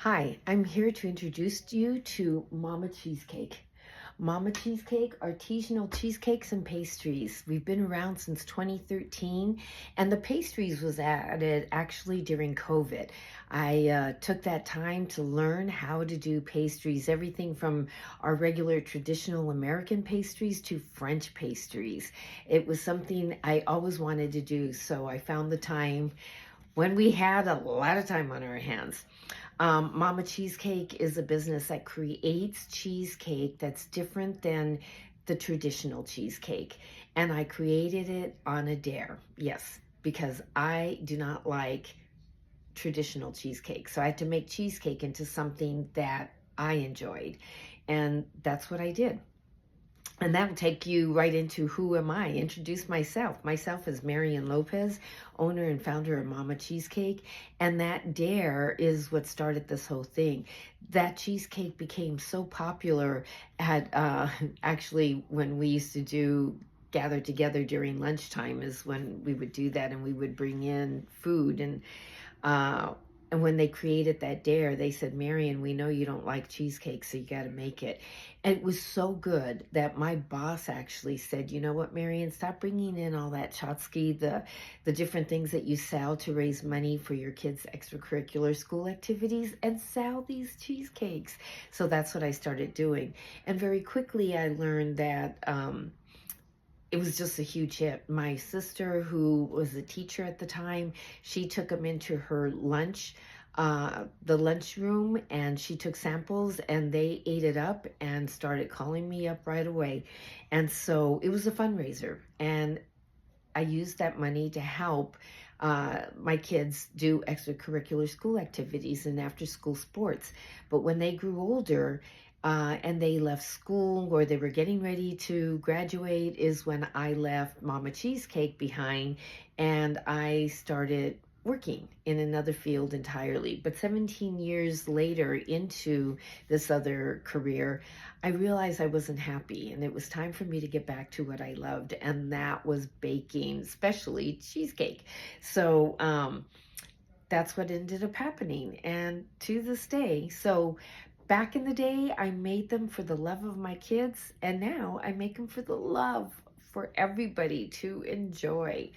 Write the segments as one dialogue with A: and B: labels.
A: Hi, I'm here to introduce you to Mama Cheesecake. Mama Cheesecake, artisanal cheesecakes and pastries. We've been around since 2013, and the pastries was added actually during COVID. I took that time to learn how to do pastries, everything from our regular traditional American pastries to French pastries. It was something I always wanted to do, so I found the time when we had a lot of time on our hands. Mama Cheesecake is a business that creates cheesecake that's different than the traditional cheesecake. And I created it on a dare. Yes, because I do not like traditional cheesecake. So I had to make cheesecake into something that I enjoyed. And that's what I did. And that will take you right into who am I? Introduce myself. Myself is Marian Lopez, owner and founder of Mama Cheesecake. And that dare is what started this whole thing. That cheesecake became so popular at actually when we used to do gather together during lunchtime is when we would do that, and we would bring in food. Uh, and when they created that dare, they said, Marian, we know you don't like cheesecake, so you got to make it. And it was so good that my boss actually said, you know what, Marian, stop bringing in all that tchotchke, the different things that you sell to raise money for your kids' extracurricular school activities, and sell these cheesecakes. So that's what I started doing. And very quickly, I learned that it was just a huge hit. My sister, who was a teacher at the time, she took them into her the lunchroom, and she took samples, and they ate it up and started calling me up right away. And so it was a fundraiser, and I used that money to help my kids do extracurricular school activities and after school sports. But when they grew older, and they left school or they were getting ready to graduate, is when I left Mama Cheesecake behind, and I started working in another field entirely. But 17 years later into this other career, I realized I wasn't happy, and it was time for me to get back to what I loved, and that was baking, especially cheesecake. So that's what ended up happening, and to this day. So back in the day, I made them for the love of my kids, and now I make them for the love for everybody to enjoy.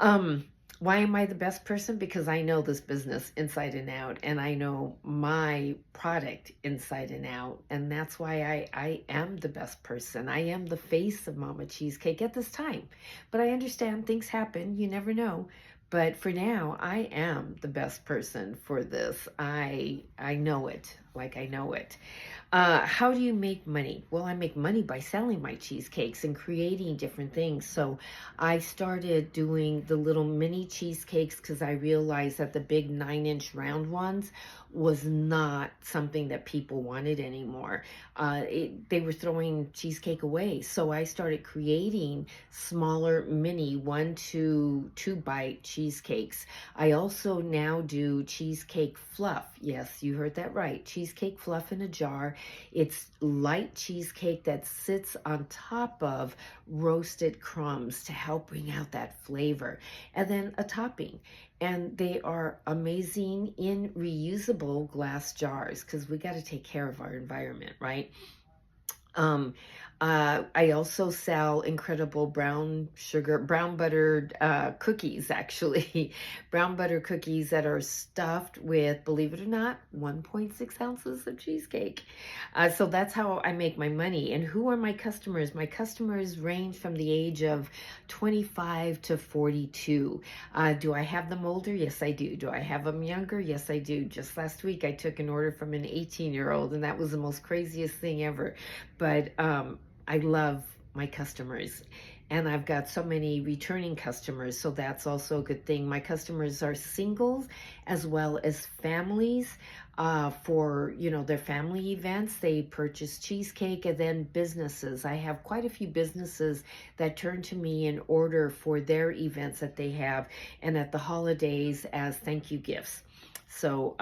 A: Um, why am I the best person? Because I know this business inside and out, and I know my product inside and out, and that's why I am the best person. I am the face of Mama Cheesecake at this time. But I understand things happen, you never know. But for now, I am the best person for this. I know it, like I know it. How do you make money? Well, I make money by selling my cheesecakes and creating different things. So I started doing the little mini cheesecakes because I realized that the big 9-inch round ones was not something that people wanted anymore. They were throwing cheesecake away. So I started creating smaller mini 1 to 2 bite cheesecakes. I also now do cheesecake fluff. Yes, you heard that right. Cheesecake fluff in a jar. It's light cheesecake that sits on top of roasted crumbs to help bring out that flavor. And then a topping. And they are amazing in reusable glass jars because we got to take care of our environment, right? Um, I also sell incredible brown buttered cookies, actually. Brown butter cookies that are stuffed with, believe it or not, 1.6 ounces of cheesecake. So that's how I make my money. And who are my customers? My customers range from the age of 25 to 42. Do I have them older? Yes, I do. Do I have them younger? Yes, I do. Just last week, I took an order from an 18-year-old, and that was the most craziest thing ever. But I love my customers, and I've got so many returning customers, so that's also a good thing. My customers are singles as well as families. For their family events, they purchase cheesecake, and then businesses. I have quite a few businesses that turn to me and order for their events that they have, and at the holidays as thank you gifts. So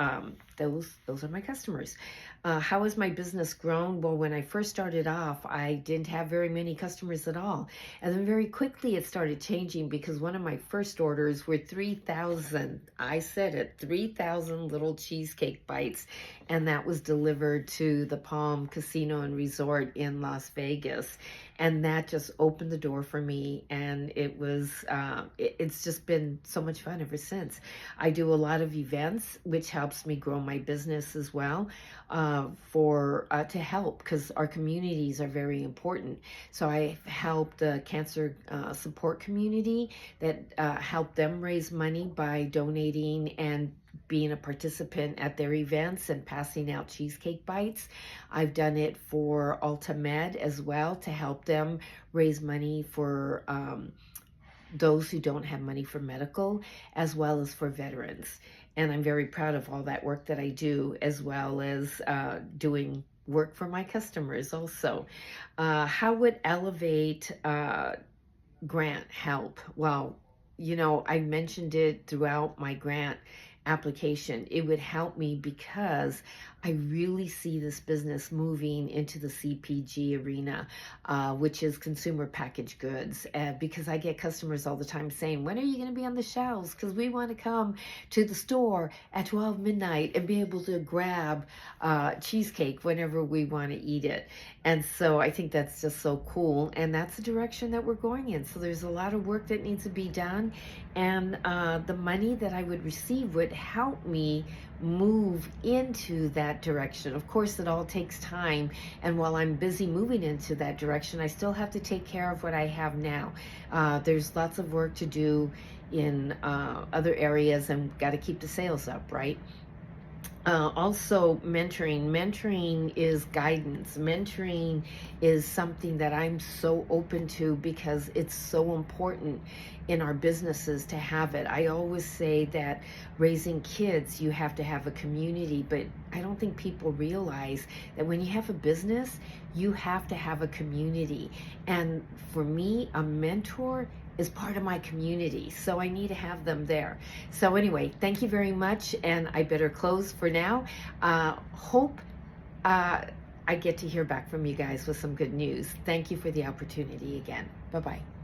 A: those are my customers. How has my business grown? Well, when I first started off, I didn't have very many customers at all. And then very quickly it started changing because one of my first orders were 3,000, I said it, 3,000 little cheesecake bites. And that was delivered to the Palm Casino and Resort in Las Vegas. And that just opened the door for me. And it's just been so much fun ever since. I do a lot of events, which helps me grow my business as well, to help, because our communities are very important. So I help the cancer support community, that help them raise money by donating and being a participant at their events and passing out cheesecake bites. I've done it for UltaMed as well, to help them raise money for those who don't have money for medical, as well as for veterans. And I'm very proud of all that work that I do, as well as doing work for my customers also. How would Elevate grant help? Well, I mentioned it throughout my grant application. It would help me because I really see this business moving into the CPG arena, which is consumer packaged goods, because I get customers all the time saying, when are you going to be on the shelves? Because we want to come to the store at 12 midnight and be able to grab cheesecake whenever we want to eat it. And so I think that's just so cool. And that's the direction that we're going in. So there's a lot of work that needs to be done. And the money that I would receive would help me move into that direction. Of course, it all takes time. And while I'm busy moving into that direction, I still have to take care of what I have now. There's lots of work to do in other areas, and got to keep the sales up, right? Also, mentoring is guidance. Mentoring is something that I'm so open to, because it's so important in our businesses to have it. I always say that raising kids, you have to have a community, but I don't think people realize that when you have a business, you have to have a community. And for me, a mentor is part of my community, so I need to have them there. So anyway, thank you very much, and I better close for now. Hope I get to hear back from you guys with some good news. Thank you for the opportunity again. Bye-bye.